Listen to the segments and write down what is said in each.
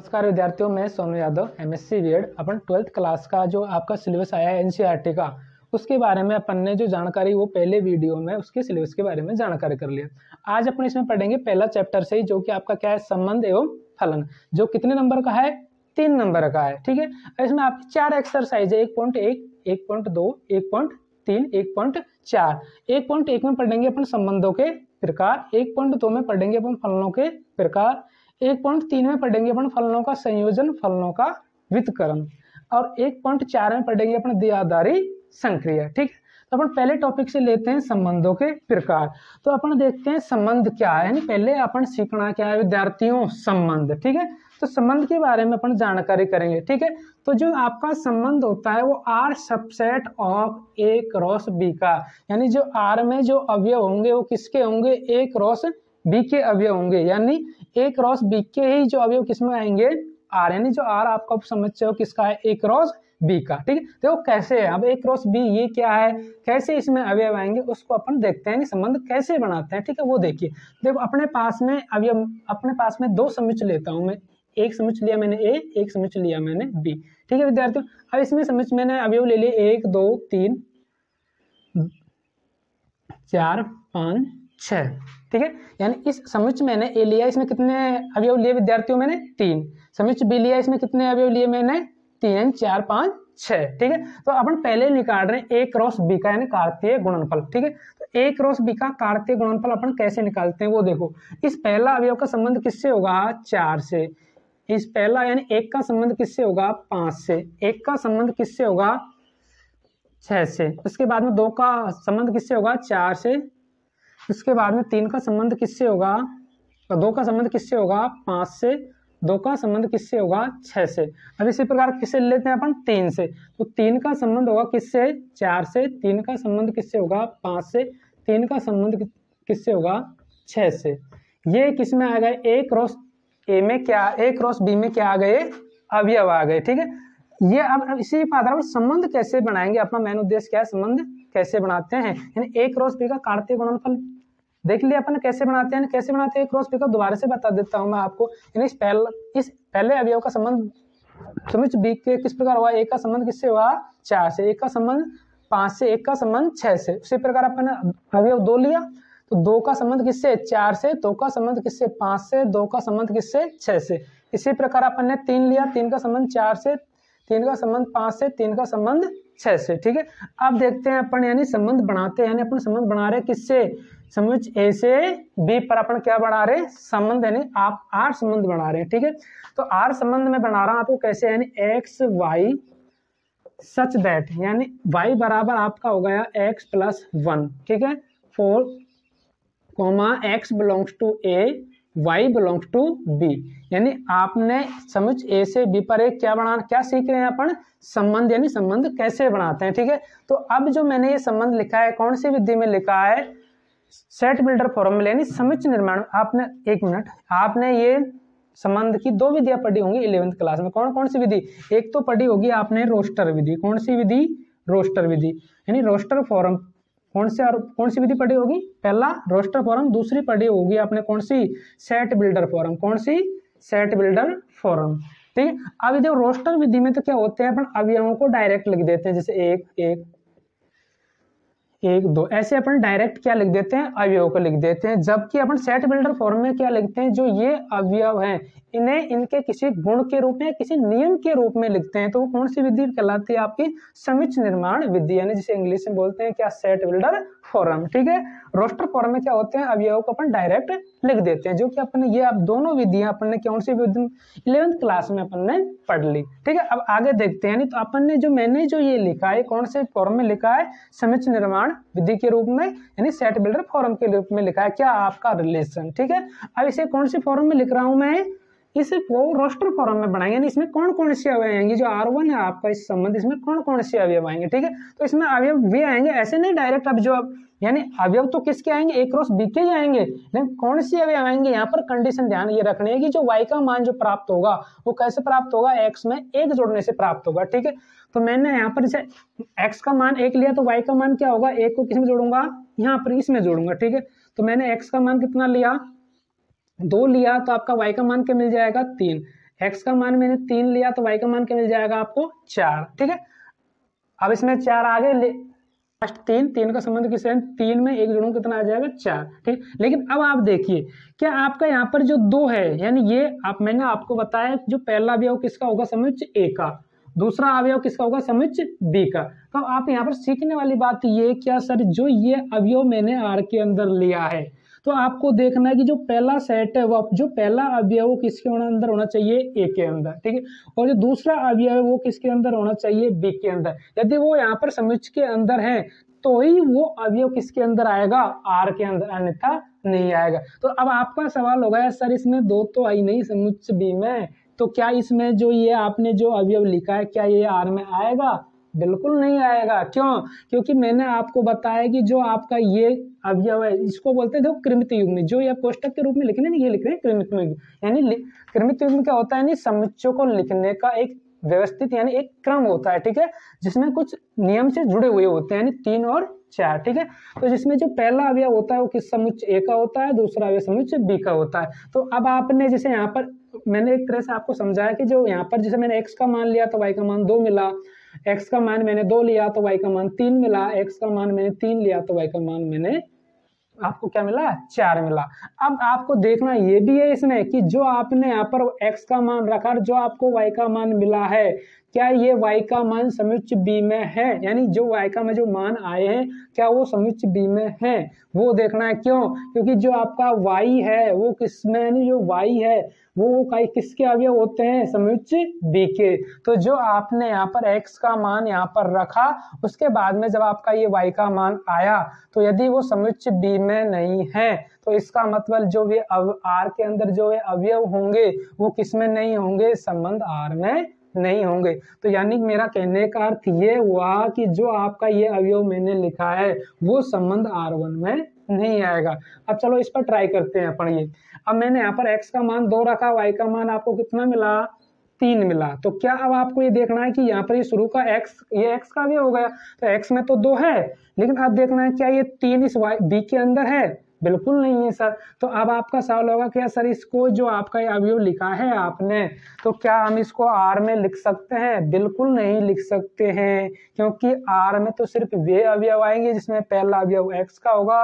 नमस्कार विद्यार्थियों, मैं सोनू यादव एमएससी बीएड। अपन 12th क्लास का जो आपका सिलेबस आया है एनसीईआरटी का, उसके बारे में अपन ने जो जानकारी वो पहले वीडियो में उसके सिलेबस के बारे में जानकारी कर लिया। आज अपन इसमें पढ़ेंगे पहला चैप्टर से ही, जो कि आपका क्या है, संबंध एवं फलन, जो कितने नंबर का है, 3 नंबर का है। ठीक है, इसमें आपकी 4 एक्सरसाइज है, 1.1, 1.2, 1.3, 1.4। 1.1 में पढ़ेंगे अपन संबंधों के प्रकार, 1.2 में पढ़ेंगे अपन फलनों के प्रकार, 1.3 में पढ़ेंगे अपन फलनों का संयोजन, फलनों का व्युत्क्रम, और 1.4 में पढ़ेंगे अपन द्विआधारी संक्रिया। ठीक है, तो अपन पहले टॉपिक से लेते हैं संबंधों के प्रकार। तो अपन देखते हैं संबंध क्या है, यानी पहले अपन सीखना क्या है विद्यार्थियों, संबंध। ठीक है, तो संबंध के बारे में अपन जानकारी करेंगे। ठीक है, तो जो आपका संबंध होता है वो R subset of A cross B का, यानी जो आर में जो अवयव होंगे वो किसके होंगे, ए क्रॉस बी के अवयव होंगे, यानी ए क्रॉस बी के ही जो अवयव किसमें आएंगे, आर, यानी जो आर आपको समझते हो किसका है, ए क्रॉस बी का। ठीक है, देखो कैसे है, अब ए क्रॉस बी ये क्या है, कैसे इसमें अवयव आएंगे उसको अपन देखते हैं, संबंध कैसे बनाते हैं। ठीक है, वो देखिए। देखो अपने पास में अवयव, अपने पास में 2 समुच्चय लेता हूं मैं, एक समुच्चय लिया मैंने ए, एक समुच्चय लिया मैंने बी। ठीक है विद्यार्थियों, अब इसमें समुच्चय मैंने अवयव ले लिए 1 2 3 4 5 6। ठीक है, यानी इस समुच्चय मैंने ए लिया, इसमें कितने अवयव लिए विद्यार्थियों, मैंने 3। समुच्चय बी लिया, इसमें कितने अवयव लिए मैंने 3, 4 5 6। ठीक है, तो अपन पहले निकाल रहे हैं ए क्रॉस बी का, यानी कार्तीय गुणनफल। ठीक है, तो ए क्रॉस बी का कार्तीय गुणनफल अपन कैसे निकालते हैं वो देखो। इस पहला अवयव का संबंध किससे होगा, 4 से। इस पहला यानी 1 का संबंध किससे होगा, 5 से। 1 का संबंध किससे होगा, 6 से। उसके बाद में 2 का संबंध किससे होगा, 4 से। उसके बाद में 3 का संबंध किससे होगा, 2 का संबंध किससे होगा, 5 से। 2 का संबंध किससे होगा, 6 से। अब इसी प्रकार किससे लेते हैं अपन, 3 से। तो 3 का संबंध होगा किससे, 4 से। 3 का संबंध किससे होगा, 5 से। 3 का संबंध किससे होगा, 6 से। ये किसमें आ गए, ए क्रॉस ए में क्या, ए क्रॉस बी में क्या आ गए, अवयव आ गए। ठीक है, ये अब इसी के आधार पर संबंध कैसे बनाएंगे, अपना मेन उद्देश्य क्या है, संबंध कैसे बनाते हैं, यानी ए क्रॉस बी का कार्तीय गुणनफल देख लिया अपन कैसे बनाते हैं। कैसे बनाते हैं ए क्रॉस बी का दोबारा से बता देता हूं मैं आपको। यानी इस पहले अवयव का संबंध समुच्चय बी के किस प्रकार हुआ, ए का संबंध किससे हुआ, 4 से। 1 का संबंध 5 से। 1 का संबंध 6 से। उसी प्रकार अपन अवयव 2 लिया, तो 2 का संबंध किससे, 4 से। 2 का संबंध किससे, 5 से। 2 का संबंध किससे, 6 से। इसी प्रकार अपन ने 3 लिया, 3 का संबंध 4 से। 3 का संबंध 5 से। 3 का संबंध 6 से। ठीक है, अब देखते हैं अपन, यानी संबंध बनाते हैं, यानी अपन संबंध बना रहे किससे, समुच्चय ए से बी पर अपन क्या बना रहे, संबंध, यानी आप आर संबंध बना रहे हैं। ठीक है, तो आर संबंध में बना रहा हूं आपको कैसे, यानी एक्स वाई सच दैट, यानी y बराबर आपका हो गया x + 1। ठीक है, 4, x belongs to a, y belongs to b, यानी आपने समुच्चय ए से बी पर एक क्या बनाना, क्या सीख रहे हैं अपन, संबंध, यानी संबंध कैसे बनाते हैं। ठीक है, तो अब जो मैंने ये संबंध लिखा है, कौन सी विधि में लिखा है, सेट बिल्डर फॉर्मूला, यानी समुच्चय निर्माण। आपने 1 मिनट, आपने ये संबंध की 2 विधियां पढ़ी होंगी 11th क्लास में। कौन कौन सी विधि, एक तो पढ़ी होगी आपने रोस्टर विधि। कौन सी विधि, रोस्टर विधि, यानी रोस्टर फॉर्म। कौन सी विधि पढ़ी होगी, पहला रोस्टर फॉर्म। दूसरी पढ़ी होगी आपने कौन सी, सेट बिल्डर फॉर्म। कौन सी, सेट बिल्डर फॉर्म। ठीक है, अब देखो रोस्टर विधि में तो क्या होते हैं, अपन अवयवों को डायरेक्ट लिख देते हैं, जैसे 1 1 1 2, ऐसे अपन डायरेक्ट क्या लिख देते हैं, अवयव को लिख देते हैं। जबकि अपन सेट बिल्डर फॉर्म में क्या लिखते हैं, जो ये अवयव हैं इन्हें इनके किसी गुण के रूप में, किसी नियम के रूप में लिखते हैं। तो वो कौन सी विधि कहलाती है, आपकी समुच्चय निर्माण विधि, यानी जिसे इंग्लिश में बोलते हैं क्या, सेट बिल्डर फॉर्म। ठीक है, रोस्टर फॉर्म में क्या होते हैं, अवयव को अपन डायरेक्ट लिख देते हैं, जो कि अपन ये अब दोनों विधियां अपन ने कौन सी विधि 11th क्लास में अपन ने पढ़ ली। ठीक है, अब आगे देखते हैं, यानी तो अपन ने मैंने जो ये लिखा है, कौन से फॉर्म में लिखा है, समुच्चय निर्माण विधि के रूप में, यानी सेट बिल्डर फॉर्म के रूप में लिखा है क्या, आपका रिलेशन। ठीक है, अब इसे कौन सी फॉर्म में लिख रहा हूं मैं, इसे वो रोस्टर फॉर्म में बनाएंगे, यानी इसमें कौन कौन से अवयव आएंगे, जो R1 है आपका इस संबंध, इसमें कौन कौन से अवयव आएंगे। ठीक है, तो इसमें अवयव वे आएंगे, ऐसे नहीं डायरेक्ट। अब जो यानी अवयव तो किसके आएंगे, ए क्रॉस बी के ही आएंगे, लेकिन कौन सी अवयव आएंगे, यहाँ पर कंडीशन ध्यान ये रखनी है कि जो y का मान जो प्राप्त होगा वो कैसे प्राप्त होगा, x में 1 जोड़ने से प्राप्त होगा। ठीक है, तो मैंने यहाँ पर जैसे x का मान 1 लिया, तो y का मान क्या होगा, 1 को किसमें जोड़ूंगा, यहाँ पर इसमें जोड़ूंगा। ठीक है, तो मैंने x का मान कितना लिया, 2 लिया, तो आपका y का मान क्या मिल जाएगा, 3। x का मान मैंने 3 लिया तो y का मान क्या मिल जाएगा आपको 4, ठीक है। अब इसमें 4 आगे लास्ट 3 का संबंध किससे है, 3 में 1 जोड़ूं कितना आ जाएगा 4, ठीक। लेकिन अब आप देखिए क्या आपका यहाँ पर जो 2 है, यानी ये मैंने आपको बताया जो पहला अवयव किसका होगा, समुच्चय ए का, दूसरा अवयव किसका होगा, समुच्चय बी का। तो आप यहाँ पर सीखने वाली बात ये क्या सर, जो ये अवयव मैंने आर के अंदर लिया है तो आपको देखना है कि जो पहला सेट है वो जो पहला अवयव वो किसके अंदर होना चाहिए, ए के अंदर, ठीक है। और जो दूसरा अवयव है वो किसके अंदर होना चाहिए, बी के अंदर। यदि वो यहाँ पर समुच्चय के अंदर है तो ही वो अवयव किसके अंदर आएगा, आर के अंदर, अन्यथा नहीं आएगा। तो अब आपका सवाल होगा सर इसमें 2 तो आई नहीं समुच्चय बी में, तो क्या इसमें जो ये आपने जो अवयव लिखा है क्या ये आर में आएगा, बिल्कुल नहीं आएगा। क्यों, क्योंकि मैंने आपको बताया कि जो आपका ये अवयव है इसको बोलते हैं देखो कृमित युग्म, जो ये कोष्टक के रूप में लिखने ये लिख रहे हैं कृमित युग्म। यानी कृमित युग्म क्या होता है, यानी समुच्चयों को लिखने का एक व्यवस्थित यानी एक क्रम होता है, ठीक है, जिसमें कुछ नियम से जुड़े हुए होते हैं, यानी 3 और 4, ठीक है। तो जिसमें जो पहला अवयव होता है वो किस समुच्चय ए का होता है, दूसरा अवयव समुच्चय बी का होता है। तो अब आपने जैसे यहाँ पर मैंने एक तरह से आपको समझाया कि जो यहाँ पर जैसे मैंने x का मान लिया तो y का मान 2 मिला, x का मान मैंने 2 लिया तो y का मान 3 मिला, x का मान मैंने 3 लिया तो y का मान मैंने आपको क्या मिला, 4 मिला। अब आपको देखना ये भी है इसमें कि जो आपने यहाँ पर x का मान रखा, जो आपको y का मान मिला है, क्या ये y का मान समुच्चय b में है, यानी जो y का में जो मान आए हैं क्या वो समुच्चय b में है, वो देखना है। क्यों, क्योंकि जो आपका y है वो किसमें, यानी जो y है वो किसके अवयव होते हैं, समुच्चय b के। तो जो आपने यहाँ पर x का मान यहाँ पर रखा, उसके बाद में जब आपका ये y का मान आया तो यदि वो समुच्चय b में नहीं है तो इसका मतलब जो वे r के अंदर जो अवयव होंगे वो किसमें नहीं होंगे, संबंध r में नहीं होंगे। तो यानी मेरा कहने का अर्थ ये हुआ कि जो आपका ये अवयव मैंने लिखा है वो संबंध R1 में नहीं आएगा। अब चलो इस पर ट्राई करते हैं अपन ये। अब मैंने यहाँ पर x का मान 2 रखा, y का मान आपको कितना मिला, 3 मिला। तो क्या अब आपको ये देखना है कि यहाँ पर ये शुरू का ये x का अवयव हो गया, तो x में तो 2 है, लेकिन अब देखना है क्या ये 3 इस b के अंदर है, बिल्कुल नहीं है सर। तो अब आपका सवाल होगा क्या सर इसको जो आपका अवयव लिखा है आपने, तो क्या हम इसको R में लिख सकते हैं, बिल्कुल नहीं लिख सकते हैं, क्योंकि R में तो सिर्फ वे अवयव आएंगे जिसमें पहला अवयव x का होगा,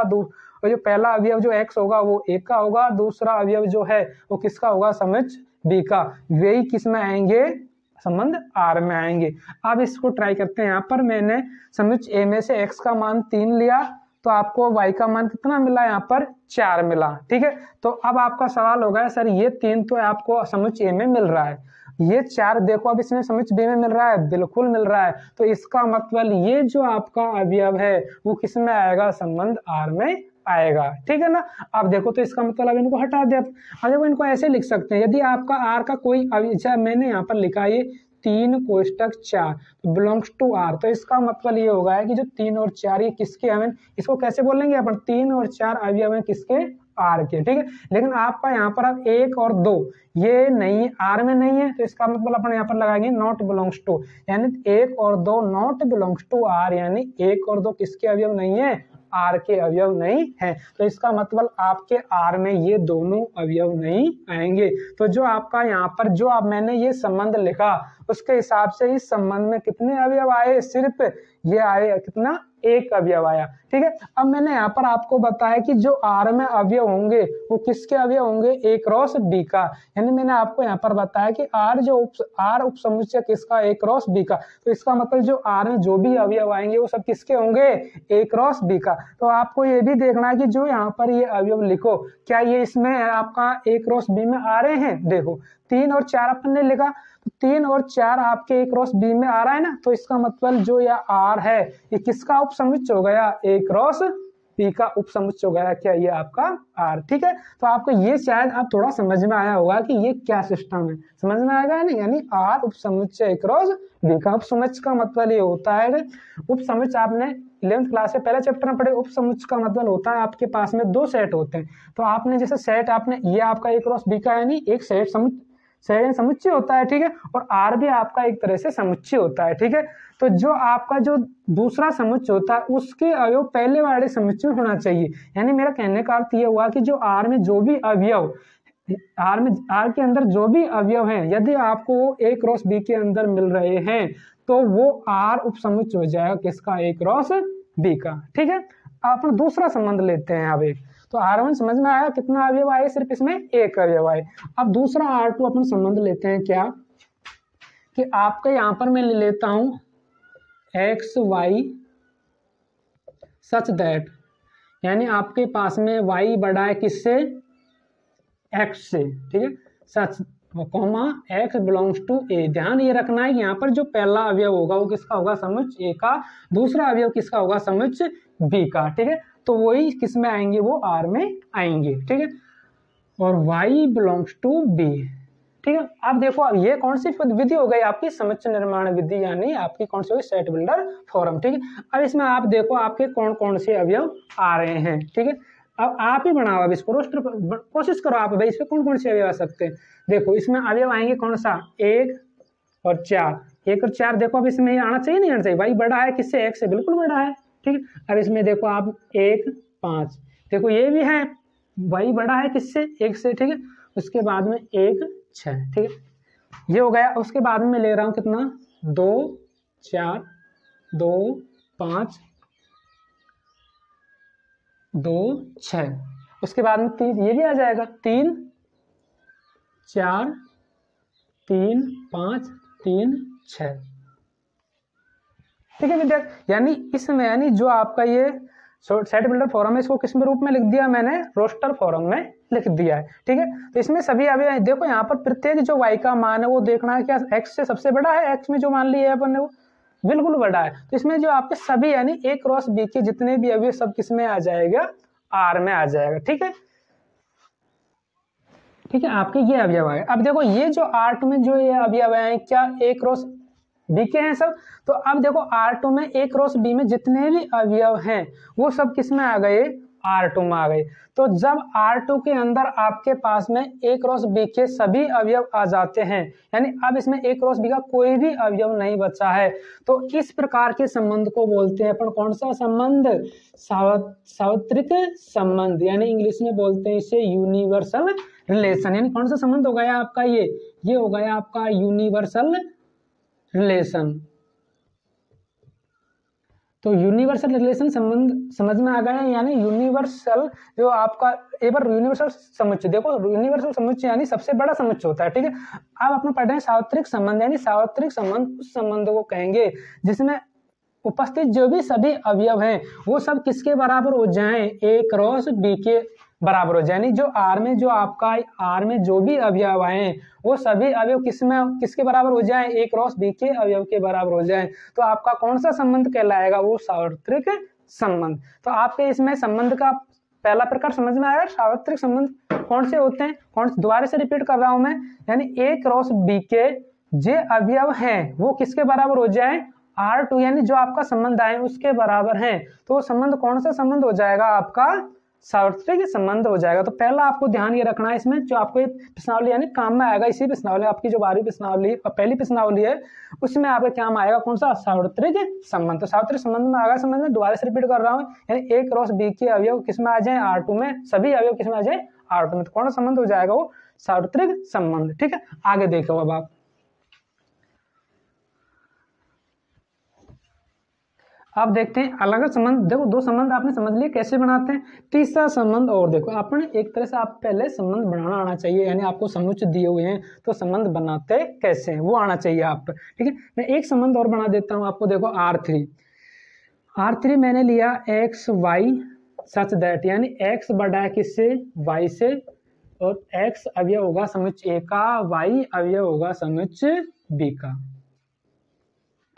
और जो पहला अवयव जो x होगा वो a का होगा, दूसरा अवयव जो है वो किसका होगा, समुच्चय b का। वे ही किस में आएंगे, संबंध R में आएंगे। अब इसको ट्राई करते हैं। यहाँ पर मैंने समुच्चय a में से x का मान 3 लिया तो आपको y का मान कितना मिला, यहाँ पर 4 मिला, ठीक है। तो अब आपका सवाल होगा सर ये 3 तो आपको समुच्चय a में मिल रहा है, ये 4 देखो अब इसमें समुच्चय b में मिल रहा है, बिल्कुल मिल रहा है। तो इसका मतलब ये जो आपका अवयव है वो किस में आएगा, संबंध R में आएगा, ठीक है ना। अब देखो तो इसका मतलब इनको हटा दे। अब देखो इनको ऐसे लिख सकते हैं, यदि आपका R का कोई अवयव, मैंने यहाँ पर लिखा ये 3 कोष्टक 4 बिलोंग्स टू R, तो इसका मतलब ये होगा कि जो 3 और 4 ये किसके हैं, इसको कैसे बोलेंगे अपन, 3 और 4 अवयव हैं किसके, R के, ठीक है। लेकिन आपका यहाँ पर अब 1 और 2 ये नहीं R में नहीं है, तो इसका मतलब अपन यहाँ पर लगाएंगे नॉट बिलोंग्स टू, यानी 1 और 2 नॉट बिलोंग्स टू R, यानी 1 और 2 किसके अवयव नहीं है, R के अवयव नहीं है। तो इसका मतलब आपके R में ये दोनों अवयव नहीं आएंगे। तो जो आपका यहाँ पर जो आप मैंने ये संबंध लिखा उसके हिसाब से इस संबंध में कितने अवयव आए, सिर्फ ये आए कितना, 1 अवयव आया, ठीक है। अब मैंने यहाँ पर आपको बताया कि जो R में अवयव होंगे वो किसके अवयव होंगे, A क्रॉस B का। यानी मैंने आपको यहाँ पर बताया कि R उप समुच्चय किसका, A क्रॉस B का। तो इसका मतलब जो R में जो भी अवयव आएंगे वो सब किसके होंगे, A क्रॉस B का। तो आपको ये भी देखना है कि जो यहाँ पर ये अवयव लिखो क्या ये इसमें आपका A क्रॉस B में आ रहे हैं। देखो 3 और 4 अपन ने लिखा, तो 3 और 4 आपके A क्रॉस B में आ रहा है ना, तो इसका मतलब जो यह R है ये किसका उप समुच्चय हो गया, A क्रॉस B का उप समुच्चय हो गया, क्या ये आपका R, ठीक है। तो आपको ये शायद आप थोड़ा समझ में आया होगा कि ये क्या सिस्टम है, समझ में आएगा ना, यानी R उप समुच्चय A क्रॉस B का। उप समुच्चय का मतलब ये होता है, उप समुच्चय आपने 11th क्लास से पहले चैप्टर में पढ़े। उप समुच्चय का मतलब होता है आपके पास में 2 सेट होते हैं, तो आपने जैसे सेट आपने ये आपका A क्रॉस B का यानी एक सेट समुच्चय होता है, ठीक है, और R भी आपका एक तरह से समुच्चय होता है, ठीक है। तो जो आपका जो दूसरा समुच्चय होता है उसके अवयव पहले वाले समुच्चय में होना चाहिए। यानी मेरा कहने का अर्थ ये हुआ कि जो R में जो भी अवयव आर के अंदर जो भी अवयव हैं यदि आपको ए क्रॉस बी के अंदर मिल रहे हैं तो वो आर उपसमुच्चय हो जाएगा किसका, ए क्रॉस बी का। ठीक है, अपन दूसरा संबंध लेते हैं अब एक। तो R1 समझ में आया, कितना अवयव आए, सिर्फ इसमें एक अवयव आए। अब दूसरा R2 अपन संबंध लेते हैं क्या, कि आपके यहां पर मैं ले लेता हूं एक्स वाई सच दैट, यानी आपके पास में y बड़ा है किससे, x से। ठीक है, such comma x belongs to a। ध्यान ये रखना है यहाँ पर जो पहला अवयव होगा वो किसका होगा, समुच्चय a का, दूसरा अवयव किसका होगा, समुच्चय b का। ठीक है, तो वही किस में आएंगे, वो R में आएंगे। ठीक है, और y बिलोंग्स टू b। ठीक है, अब देखो अब ये कौन सी विधि हो गई आपकी, समुच्चय निर्माण विधि, यानी आपकी कौन सी होगी, सेट बिल्डर फॉर्म। ठीक है, अब इसमें आप देखो आपके कौन कौन से अवयव आ रहे हैं। ठीक है, अब आप ही बनाओ, अब इसको रोस्टर कोशिश करो आप भाई, इसमें कौन कौन से अवयव आ सकते हैं। देखो इसमें अवयव आएंगे कौन सा, 1 और 4। 1 और 4 देखो अब इसमें आना चाहिए नहीं आना चाहिए, y बड़ा है किससे, x से, बिल्कुल बड़ा है। ठीक है, अब इसमें देखो आप 1 5, देखो ये भी है, y बड़ा है किससे, 1 से। ठीक है, उसके बाद में 1 6। ठीक है, ये हो गया। उसके बाद में ले रहा हूं कितना, 2 4 2 5 2 6। उसके बाद में 3, ये भी आ जाएगा, 3 4 3 5 3 6। ठीक है विद्यार्थी, यानी इसमें यानी जो आपका ये सेट बिल्डर फॉर्म है, इसको किस में रूप में लिख दिया मैंने, रोस्टर फॉर्म में लिख दिया है। ठीक है, तो इसमें सभी अभी देखो यहाँ पर प्रत्येक जो y का मान है वो देखना है क्या x से सबसे बड़ा है, x में जो मान लिया है अपन ने वो बिल्कुल बड़ा है। तो इसमें जो आपके सभी यानी a क्रॉस b के जितने भी अवयव सब किस में आ जाएगा, R में आ जाएगा। ठीक है, ठीक है, आपके ये अवयव आए। अब देखो ये जो R2 में जो ये अवयव आए क्या a क्रॉस b के हैं सब, तो अब देखो R2 में a क्रॉस b में जितने भी अवयव हैं वो सब किस में आ गए, R2 में आ गए। तो जब R2 के अंदर आपके पास में a क्रॉस b के सभी अवयव आ जाते हैं, यानी अब इसमें a क्रॉस b का कोई भी अवयव नहीं बचा है, तो इस प्रकार के संबंध को बोलते हैं अपन कौन सा संबंध, सार्वत्रिक संबंध, यानी इंग्लिश में बोलते हैं इसे यूनिवर्सल रिलेशन। यानी कौन सा संबंध हो गया आपका, ये हो गया आपका यूनिवर्सल रिलेशन। तो यूनिवर्सल रिलेशन संबंध समझ में आ गया, यानी यूनिवर्सल जो आपका एक बार यूनिवर्सल समुच्चय देखो, यूनिवर्सल समुच्चय यानी सबसे बड़ा समुच्चय होता है। ठीक है, अब अपन पढ़ रहे हैं सार्वत्रिक संबंध, यानी सार्वत्रिक संबंध उस संबंध को कहेंगे जिसमें उपस्थित जो भी सभी अवयव हैं वो सब किसके बराबर हो जाएं, a क्रॉस b के बराबर हो जाए। यानी जो R में जो आपका R में जो भी अवयव आए वो सभी अवयव किसके बराबर हो जाए, a क्रॉस b के अवयव के बराबर हो जाए, तो आपका कौन सा संबंध कहलाएगा, वो सार्वत्रिक संबंध। तो आपके इसमें संबंध का पहला प्रकार समझ में आया। सार्वत्रिक संबंध कौन से होते हैं, कौन, दोबारा से रिपीट कर रहा हूं मैं, यानी a क्रॉस b के जो अवयव हैं वो किसके बराबर हो जाए, R2, यानी जो आपका संबंध आए उसके बराबर हैं, तो वो संबंध कौन सा संबंध हो जाएगा, आपका सार्वत्रिक संबंध हो जाएगा। तो पहला आपको ध्यान ये रखना है, इसमें जो आपको प्रश्नावली यानी काम में आएगा, इसी प्रश्नावली आपकी जो 12वीं प्रश्नावली पहली प्रश्नावली है उसमें आपके क्या में आएगा, कौन सा, सार्वत्रिक संबंध। तो सार्वत्रिक संबंध में आएगा, समझ में, दोबारा से रिपीट कर रहा हूँ, यानी a क्रॉस b के अवयव किसमें आ जाए, R2 में, सभी अवयव किसमें आ जाए, R2 में, तो कौन सा संबंध हो जाएगा, वो सार्वत्रिक संबंध। ठीक है, आगे देखो अब आप, आप देखते हैं अलग अलग संबंध। देखो दो संबंध आपने समझ लिए कैसे बनाते हैं, तीसरा संबंध और देखो, आपने एक तरह से आप पहले संबंध बनाना आना चाहिए, यानी आपको समुच्चय दिए हुए हैं तो संबंध बनाते कैसे हैं वो आना चाहिए आप पर। ठीक है, मैं एक संबंध और बना देता हूं आपको, देखो R3 मैंने लिया एक्स वाई सच दैट, यानी x बड़ा है किससे, y से, और x अवयव होगा समुच्चय a का, y अवयव होगा समुच्चय b का।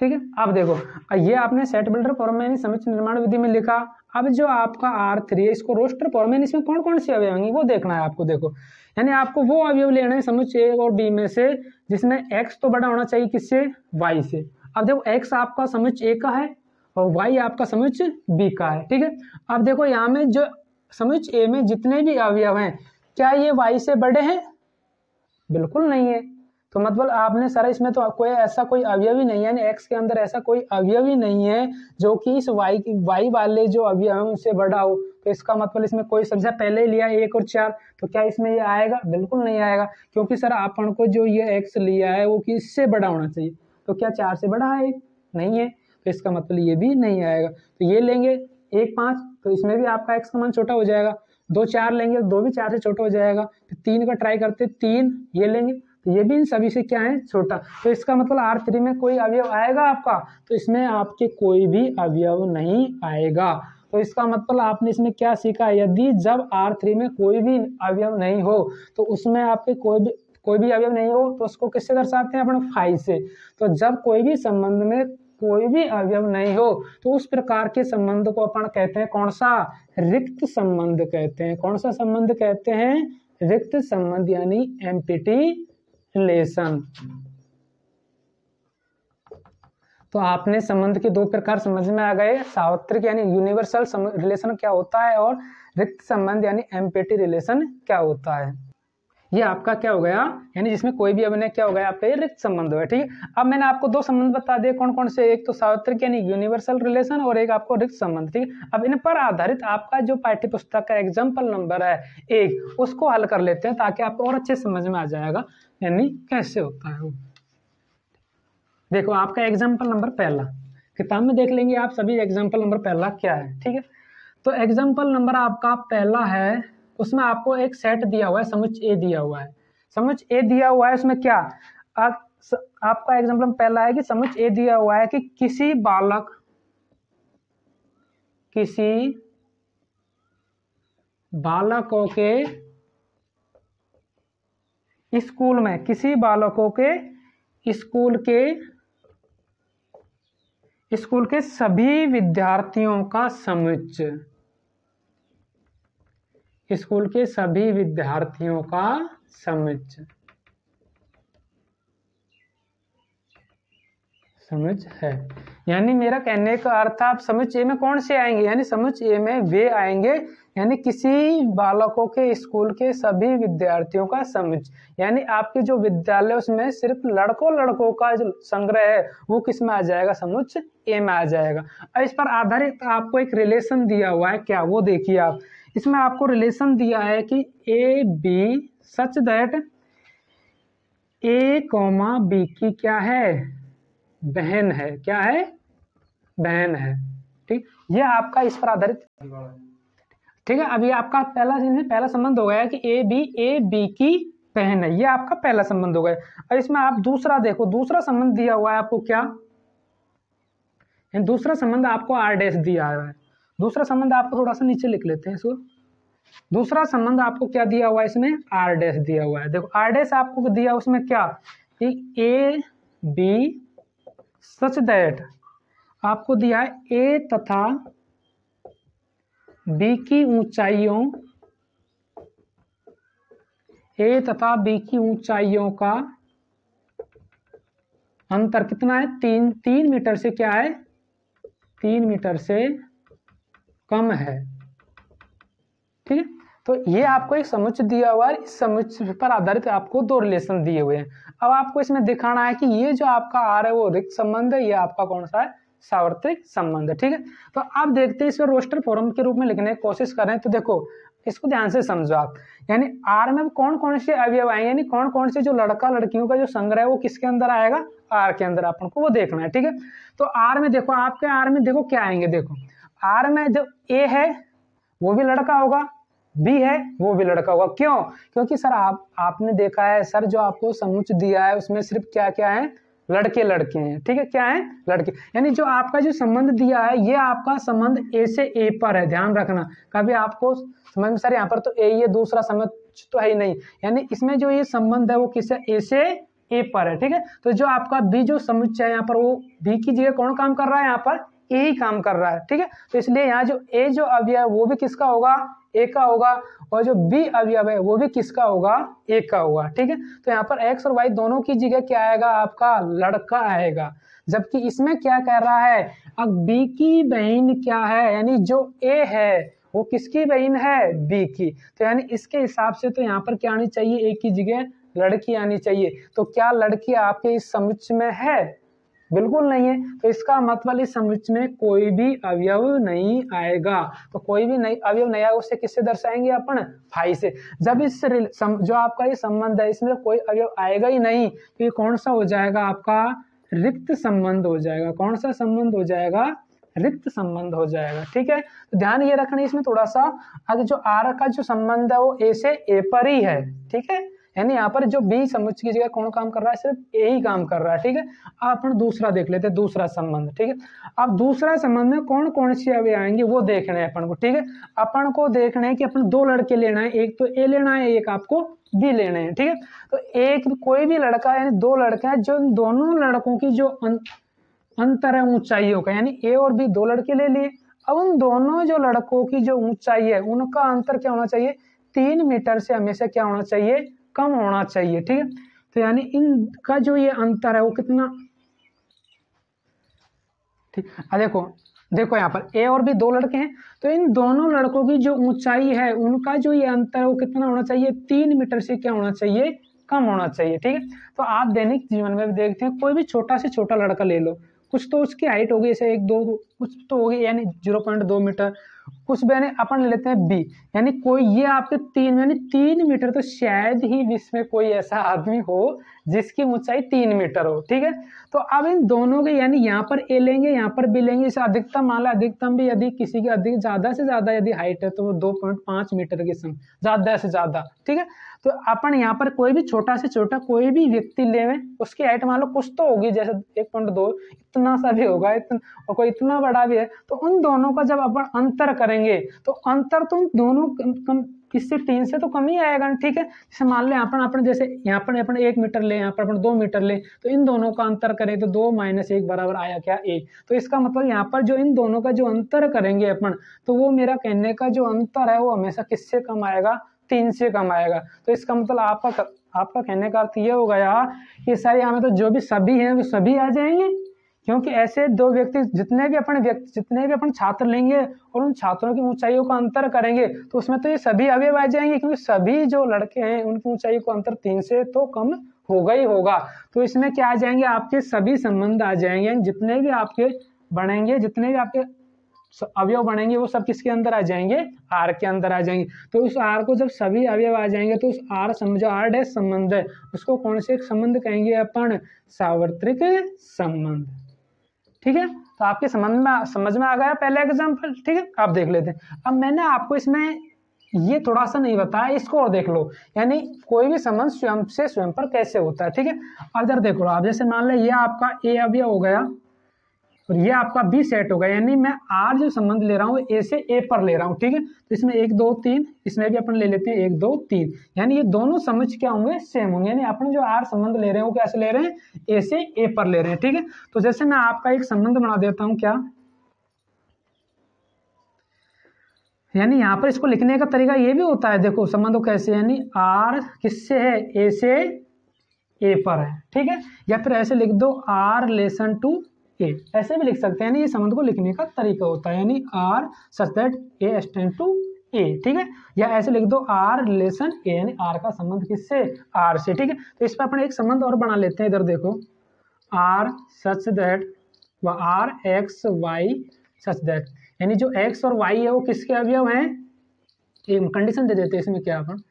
ठीक है, अब देखो ये आपने सेट बिल्डर फॉर्म में समुच्चय निर्माण विधि में लिखा। अब जो आपका R3 है इसको रोस्टर फॉर्म में, इसमें कौन कौन से अवयव होंगे वो देखना है आपको। देखो यानी आपको वो अवयव लेना है समुच्चय A और B में से जिसमें x तो बड़ा होना चाहिए किससे, y से। अब देखो x आपका समुच्चय A का है और y आपका समुच्चय B का है। ठीक है, अब देखो यहाँ में जो समुच्चय A में जितने भी अवयव हैं क्या ये y से बड़े हैं, बिल्कुल नहीं है। तो मतलब आपने सर इसमें तो कोई ऐसा कोई अवयव ही नहीं है, यानी x के अंदर ऐसा कोई अवयव ही नहीं है जो कि इस y वाले जो अवयव है उनसे बड़ा हो। तो इसका मतलब इसमें कोई संख्या पहले ही लिया 1 और 4, तो क्या इसमें ये आएगा? बिल्कुल नहीं आएगा, क्योंकि सर अपन को जो ये x लिया है वो किससे बड़ा होना चाहिए, तो क्या 4 से बड़ा है? नहीं है, तो इसका मतलब ये भी नहीं आएगा। तो ये लेंगे 1 5, तो इसमें भी आपका x का मान छोटा हो जाएगा। 2 4 लेंगे, 2 भी 4 से छोटा हो जाएगा। फिर 3 का ट्राई करते, 3 ये लेंगे, तो ये भी इन सभी से क्या है? छोटा। तो इसका मतलब R3 में कोई अवयव आएगा आपका? तो इसमें आपके कोई भी अवयव नहीं आएगा। तो इसका मतलब आपने इसमें क्या सीखा? यदि जब R3 में कोई भी अवयव नहीं हो तो उसमें आपके कोई भी अवयव नहीं हो तो उसको किससे दर्शाते हैं? अपने फाई से। तो जब कोई भी संबंध में कोई भी अवयव नहीं हो तो उस प्रकार के संबंध को अपन कहते हैं कौन सा? रिक्त संबंध कहते हैं। कौन सा संबंध कहते हैं? रिक्त संबंध, यानी एम्प्टी रिलेशन। तो आपने संबंध के 2 प्रकार समझ में आ गए, सार्वत्रिक यानी यूनिवर्सल रिलेशन क्या होता है और रिक्त संबंध यानी एम्प्टी रिलेशन क्या होता है। ये आपका क्या हो गया? यानी जिसमें कोई भी अभिनय क्या हो गया? आपका ये रिक्त संबंध हो गया। ठीक है, अब मैंने आपको 2 संबंध बता दिए, कौन कौन से? एक तो सार्वत्रिक यानी यूनिवर्सल रिलेशन और एक आपको रिक्त संबंध। ठीक है, अब इन पर आधारित आपका जो पाठ्य पुस्तक का एग्जाम्पल नंबर है 1, उसको हल कर लेते हैं ताकि आपको और अच्छे समझ में आ जाएगा यानी कैसे होता है वो। देखो आपका एग्जाम्पल नंबर पहला, किताब में देख लेंगे आप सभी एग्जाम्पल नंबर पहला क्या है। ठीक है, तो एग्जाम्पल नंबर आपका पहला है, उसमें आपको एक सेट दिया हुआ है, समुच्चय ए दिया हुआ है। समुच्चय ए दिया हुआ है, उसमें क्या आपका एग्जाम्पल पहला है कि समुच्चय ए दिया हुआ है कि किसी बालकों के स्कूल में, किसी बालकों के स्कूल के सभी विद्यार्थियों का समुच्चय, स्कूल के सभी विद्यार्थियों का समुच्चय है। यानी मेरा कहने का अर्थ, आप समुच्चय में कौन से आएंगे? यानी समुच्चय में वे आएंगे यानी किसी बालकों के स्कूल के सभी विद्यार्थियों का समुच्चय, यानी आपके जो विद्यालय उसमें सिर्फ लड़कों का जो संग्रह है वो किस में आ जाएगा? समुच्चय ए में आ जाएगा। और इस पर आधारित आपको एक रिलेशन दिया हुआ है, क्या? वो देखिए आप, इसमें आपको रिलेशन दिया है कि A B such that A comma B की क्या है? बहन है। क्या है? बहन है। ठीक, ये आपका इस पर आधारित। ठीक है, अभी आपका पहला संबंध हो गया कि ए बी की बहन है, ये आपका पहला संबंध हो गया। और इसमें आप दूसरा देखो, दूसरा संबंध दिया हुआ है आपको क्या? दूसरा संबंध आपको आर डैश दिया हुआ है। दूसरा संबंध आपको थोड़ा सा नीचे लिख लेते हैं इसको। दूसरा संबंध आपको क्या दिया हुआ है? इसमें आर डैश दिया हुआ है। देखो आर डैश आपको दिया उसमें क्या? ए बी सच दैट आपको दिया है ए तथा बी की ऊंचाइयों का अंतर कितना है? 3 मीटर से क्या है? 3 मीटर से कम है। ठीक है, तो ये आपको एक समुच्चय दिया हुआ है, इस समुच्चय पर आधारित आपको 2 रिलेशन दिए हुए हैं। अब आपको इसमें दिखाना है कि ये जो आपका आर है वो रिक्त संबंध है, ये आपका कौन सा है? सार्वत्रिक संबंध है। ठीक है, तो आप देखते हैं इसको रोस्टर फॉर्म के रूप में लिखने की कोशिश कर रहे हैं। तो देखो इसको ध्यान से समझो आप, यानी आर में कौन कौन से अवयव आएंगे, यानी कौन कौन से जो लड़का लड़कियों का जो संग्रह है वो किसके अंदर आएगा? आर के अंदर अपन को वो देखना है। ठीक है, तो आर में देखो, आपके आर में देखो क्या आएंगे। देखो आर में जो ए है वो भी लड़का होगा, बी है वो भी लड़का होगा। क्यों? क्योंकि सर आपने देखा है सर जो आपको समुच्चय दिया है उसमें सिर्फ क्या क्या है? लड़के हैं। ठीक है, क्या है? लड़के, यानी जो आपका जो संबंध दिया है ये आपका संबंध ए से ए पर है। ध्यान रखना, कभी आपको समझ में सर यहाँ पर तो ए, ये दूसरा संबंध तो है ही नहीं, यानी इसमें जो ये संबंध है वो किस है? ए से ए पर है। ठीक है, तो जो आपका बी जो समुच्चय है यहाँ पर वो बी की जगह कौन काम कर रहा है? यहाँ पर ए ही काम कर रहा है। ठीक है, तो इसलिए यहाँ जो ए जो अवयव है वो भी किसका होगा? ए का होगा, और जो बी अवयव है वो भी किसका होगा? ए का होगा। ठीक है, तो यहाँ पर एक्स और वाई दोनों की जगह क्या आएगा? आपका लड़का आएगा। जबकि इसमें क्या कह रहा है? अब बी की बहन क्या है? यानी जो ए है वो किसकी बहन है? बी की। तो यानी इसके हिसाब से तो यहाँ पर क्या आनी चाहिए? ए की जगह लड़की आनी चाहिए। तो क्या लड़की आपके इस समुच्चय में है? बिल्कुल नहीं है। तो इसका मतलब इस समुच्चय में कोई भी अवयव नहीं आएगा। तो कोई भी नहीं अवयव नहीं आएगा, उसे किससे दर्शाएंगे अपन? फाई से। जब इस जो आपका ये संबंध है इसमें कोई अवयव आएगा ही नहीं, तो ये कौन सा हो जाएगा? आपका रिक्त संबंध हो जाएगा। कौन सा संबंध हो जाएगा? रिक्त संबंध हो जाएगा। ठीक है, तो ध्यान ये रखना इसमें थोड़ा सा, आगे जो आर का जो संबंध है वो ए से ए पर ही है। ठीक है, यानी यहाँ पर जो बी समुच्चय की जगह कौन काम कर रहा है? सिर्फ ए ही काम कर रहा है। ठीक है, अब अपन दूसरा देख लेते हैं, दूसरा संबंध। ठीक है, अब दूसरा संबंध में कौन कौन से अवयव आएंगे वो देखने हैं अपन को। ठीक है, अपन को देखना है कि अपन दो लड़के लेना है, एक तो ए लेना है, एक आपको बी लेने हैं। ठीक है, तो एक कोई भी लड़का यानी दो लड़के हैं, जो दोनों लड़कों की जो अंतर है ऊंचाइयों का, यानी ए और बी दो लड़के ले लिए। अब उन दोनों जो लड़कों की जो ऊंचाई है उनका अंतर क्या होना चाहिए? 3 मीटर से हमेशा क्या होना चाहिए? कम होना चाहिए। ठीक है, तो यानी इनका जो ये अंतर है वो कितना? ठीक, देखो यहाँ पर ए और बी दो लड़के हैं, तो इन दोनों लड़कों की जो ऊंचाई है उनका जो ये अंतर है वो कितना होना चाहिए? 3 मीटर से क्या होना चाहिए? कम होना चाहिए। ठीक है, तो आप दैनिक जीवन में भी देखते हैं, कोई भी छोटा से छोटा लड़का ले लो, कुछ तो उसकी हाइट होगी जैसे 1-2, कुछ तो होगी यानी 0.2 मीटर, कुछ भी यानी अपन ले लेते हैं बी, यानी कोई ये आपके 3 मीटर, तो शायद ही विश्व में कोई ऐसा आदमी हो जिसकी ऊंचाई 3 मीटर हो। ठीक है, तो अब इन दोनों के यानी यहाँ पर ए लेंगे, यहाँ पर बी लेंगे, इसे अधिकतम मान लो, अधिकतम भी यदि किसी की अधिक ज्यादा से ज्यादा यदि हाइट है तो वो 2.5 मीटर के सम, ज्यादा से ज्यादा। ठीक है, तो अपन यहाँ पर कोई भी छोटा से छोटा कोई भी व्यक्ति ले, उसकी हाइट मान लो कुछ तो होगी, जैसे 1.2 इतना सा भी होगा, और कोई इतना बड़ा भी है, तो उन दोनों का जब अपन अंतर करेंगे तो अंतर तो उन दोनों इससे 3 से तो कम ही आएगा। ठीक है, जैसे मान ले अपन जैसे यहाँ पर अपन 1 मीटर ले, यहाँ पर अपन 2 मीटर ले, तो इन दोनों का अंतर करें तो 2 - 1 बराबर आया क्या? 1। तो इसका मतलब यहाँ पर जो इन दोनों का जो अंतर करेंगे अपन, तो वो मेरा कहने का जो अंतर है वो हमेशा किससे कम आएगा? 3 से कम आएगा। तो इसका मतलब आपका कहने का अर्थ ये हो गया कि सारे यहाँ में तो जो भी सभी हैं वो सभी आ जाएंगे, क्योंकि ऐसे दो व्यक्ति जितने भी अपन छात्र लेंगे और उन छात्रों की ऊंचाइयों का अंतर करेंगे तो उसमें तो ये सभी अवयव आ जाएंगे, क्योंकि सभी जो लड़के हैं उनकी ऊंचाई को अंतर 3 से तो कम होगा ही होगा। तो इसमें क्या आ जाएंगे? आपके सभी संबंध आ जाएंगे, जितने भी आपके बनेंगे, जितने भी आपके अवयव बनेंगे वो सब किसके अंदर आ जाएंगे? आर के अंदर आ जाएंगे। तो उस आर को जब सभी अवयव आ जाएंगे तो उस आर जो आर डैश संबंध है उसको कौन से संबंध कहेंगे अपन? सार्वत्रिक संबंध। ठीक है, तो आपके समझ में आ गया पहला एग्जाम्पल। ठीक है, आप देख लेते हैं। अब मैंने आपको इसमें ये थोड़ा सा नहीं बताया, इसको और देख लो, यानी कोई भी संबंध स्वयं से स्वयं पर कैसे होता है। ठीक है, अब इधर देखो, आप जैसे मान लें ये आपका ए अवयव हो गया और ये आपका बी सेट होगा, यानी मैं आर जो संबंध ले रहा हूँ ए से ए पर ले रहा हूँ। ठीक है, तो इसमें 1 2 3, इसमें भी अपन ले लेते हैं 1 2 3, यानी ये दोनों समुच्चय क्या होंगे? सेम होंगे, यानी अपन जो आर संबंध ले रहे हैं वो कैसे ले रहे हैं? ए से ए पर ले रहे हैं। ठीक है, तो जैसे मैं आपका एक संबंध बना देता हूँ, क्या यानी यहाँ पर इसको लिखने का तरीका ये भी होता है, देखो संबंध कैसे, यानी आर किससे है? ए से ए पर है। ठीक है, या फिर ऐसे लिख दो आर रिलेशन टू ए, ऐसे भी लिख सकते हैं। यानी ये संबंध को लिखने का तरीका होता है, यानी R such that A extend to A. ठीक है, या ऐसे लिख दो आर रिलेशन ए, यानी आर का संबंध किससे? आर से। ठीक है, तो इस पर अपन एक संबंध और बना लेते हैं। इधर देखो, आर सच दैट व R x y such that, यानी जो एक्स और वाई है वो किसके अवयव हैं? एक कंडीशन दे देते हैं इसमें, क्या अपन,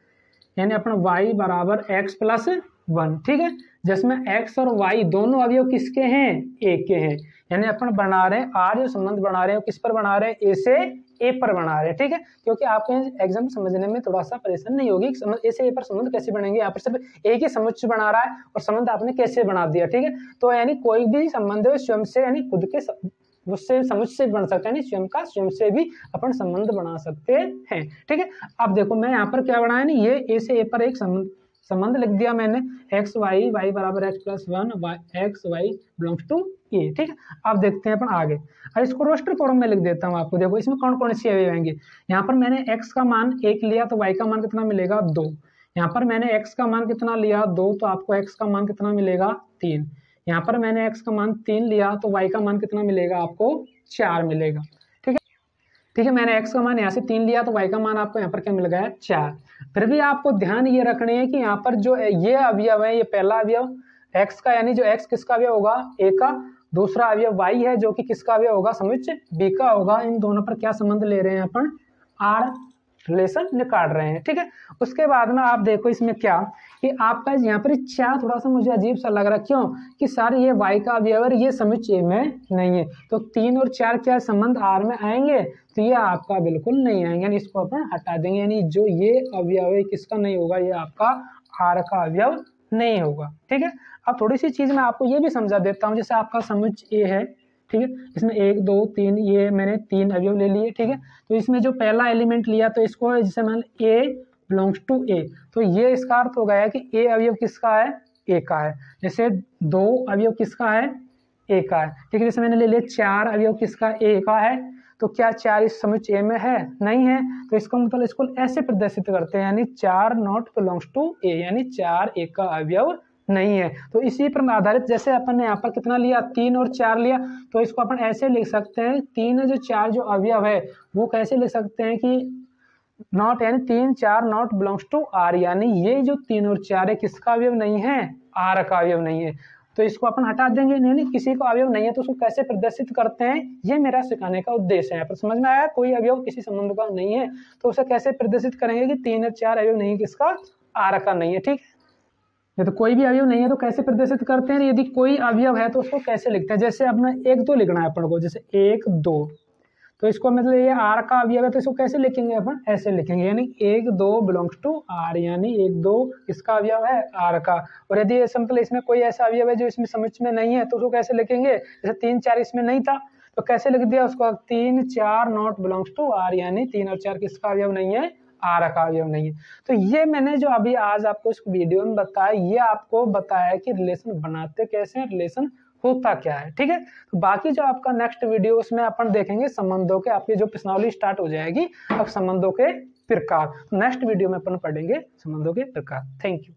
यानी अपन वाई बराबर एक्स प्लस 1। ठीक है, जिसमें एक्स और वाई दोनों अवयव किसके हैं? ए के हैं, यानी अपन बना रहे हैं आर जो संबंध बना रहे हैं किस पर बना रहे हैं? ए से ए पर बना रहे हैं। ठीक है, क्योंकि आपको एग्जाम समझने में थोड़ा सा परेशान नहीं होगी, ए से ए पर संबंध कैसे बनेंगे, यहाँ पर सिर्फ एक ही समुच्चय बना रहा है और संबंध आपने कैसे बना दिया। ठीक है, तो यानी कोई भी संबंध स्वयं से, यानी खुद के उससे समुच्चय से बन सकता है, यानी स्वयं से भी अपन संबंध बना सकते हैं। ठीक है, अब देखो मैं यहाँ पर क्या बनाया, ये ए से ए पर एक संबंध लिख दिया मैंने, एक्स वाई, वाई बराबर x plus 1, x y belongs to A. ठीक है, अब देखते हैं अपन आगे। अब इसको रोस्टर फॉर्म में लिख देता हूँ आपको। देखो इसमें कौन कौन से अवयव आएंगे। यहाँ पर मैंने एक्स का मान 1 लिया तो वाई का मान कितना मिलेगा? 2। यहाँ पर मैंने एक्स का मान कितना लिया? 2, तो आपको एक्स का मान कितना मिलेगा? 3। यहाँ पर मैंने एक्स का मान 3 लिया तो वाई का मान कितना मिलेगा? आपको 4 मिलेगा। ठीक है, ठीक है, मैंने x का मान यहाँ से 3 लिया तो y का मान आपको यहाँ पर क्या मिल गया 4। फिर भी आपको ध्यान ये रखने है कि यहाँ पर जो ये अवयव है, ये पहला अवयव x का, यानी जो x किसका अवयव होगा a का, दूसरा अवयव y है जो कि किसका अवयव होगा समुच्चय b का होगा। इन दोनों पर क्या संबंध ले रहे हैं अपन, r रिलेशन निकाल रहे हैं। ठीक है, उसके बाद में आप देखो इसमें क्या कि आपका यहाँ पर 4 थोड़ा सा मुझे अजीब सा लग रहा है, क्यों कि सर ये y का अवयव है, ये समुच्चय में नहीं है, तो 3 और 4 क्या संबंध r में आएंगे, तो ये आपका बिल्कुल नहीं आएंगे, यानी इसको अपन हटा देंगे, यानी जो ये अवयव है किसका नहीं होगा, ये आपका r का अवयव नहीं होगा। ठीक है, अब थोड़ी सी चीज मैं आपको ये भी समझा देता हूँ, जैसे आपका समुच्चय a है, ठीक है, इसमें 1 2 3 ये मैंने 3 अवयव ले लिए। ठीक है, तो इसमें जो पहला एलिमेंट लिया तो इसको जैसे मान a बिलोंग्स टू a, तो ये इसका अर्थ हो गया कि a अवयव किसका है, a का है। जैसे 2 अवयव किसका है, a का है। ठीक है, जैसे मैंने ले लिया 4 अवयव किसका, a का है, तो क्या 4 इस समुच्चय a में है, नहीं है, तो इसका मतलब इसको ऐसे प्रदर्शित करते हैं, यानी 4 नॉट बिलोंग्स टू a, यानी 4 a का अवयव नहीं है। तो इसी पर आधारित जैसे अपन ने यहाँ पर कितना लिया 3 और 4 लिया, तो इसको अपन ऐसे लिख सकते हैं 3 जो 4 जो अवयव है वो कैसे लिख सकते हैं कि नॉट, यानी 3 4 नॉट बिलोंग्स टू r, यानी ये जो 3 और 4 है किसका अवयव नहीं है, r का अवयव नहीं है, तो इसको अपन हटा देंगे। नहीं किसी को अवयव नहीं है तो उसको कैसे प्रदर्शित करते हैं, ये मेरा सिखाने का उद्देश्य है। पर समझ में आया, कोई अवयव किसी संबंध का नहीं है तो उसे कैसे प्रदर्शित करेंगे कि 3 और 4 अवयव नहीं है, किसका, r का नहीं है। ठीक है, तो कोई भी अवयव नहीं है तो कैसे प्रदर्शित करते हैं, यदि कोई अवयव है तो उसको कैसे लिखते हैं, जैसे अपना 1 2 लिखना है अपन को, जैसे 1 2, तो इसको मतलब ये r का अवयव है तो इसको कैसे लिखेंगे अपन, ऐसे लिखेंगे, यानी 1 2 बिलोंग्स टू r, यानी 1 2 किसका अवयव है, r का। और यदि सिंपल इसमें कोई ऐसा अवयव है जो इसमें समुच्चय में नहीं है तो उसको कैसे लिखेंगे, जैसे 3 4 इसमें नहीं था तो कैसे लिख दिया उसको, 3 4 नॉट बिलोंग्स टू r, यानी 3 और 4 किसका अवयव नहीं है, r का अवयव नहीं है। तो ये मैंने जो अभी आज आपको इस वीडियो में बताया, ये आपको बताया कि रिलेशन बनाते कैसे हैं, रिलेशन होता क्या है। ठीक है, तो बाकी जो आपका नेक्स्ट वीडियो उसमें अपन देखेंगे संबंधों के, आपकी जो प्रश्नावली स्टार्ट हो जाएगी अब संबंधों के प्रकार, नेक्स्ट वीडियो में अपन पढ़ेंगे संबंधों के प्रकार। Thank you.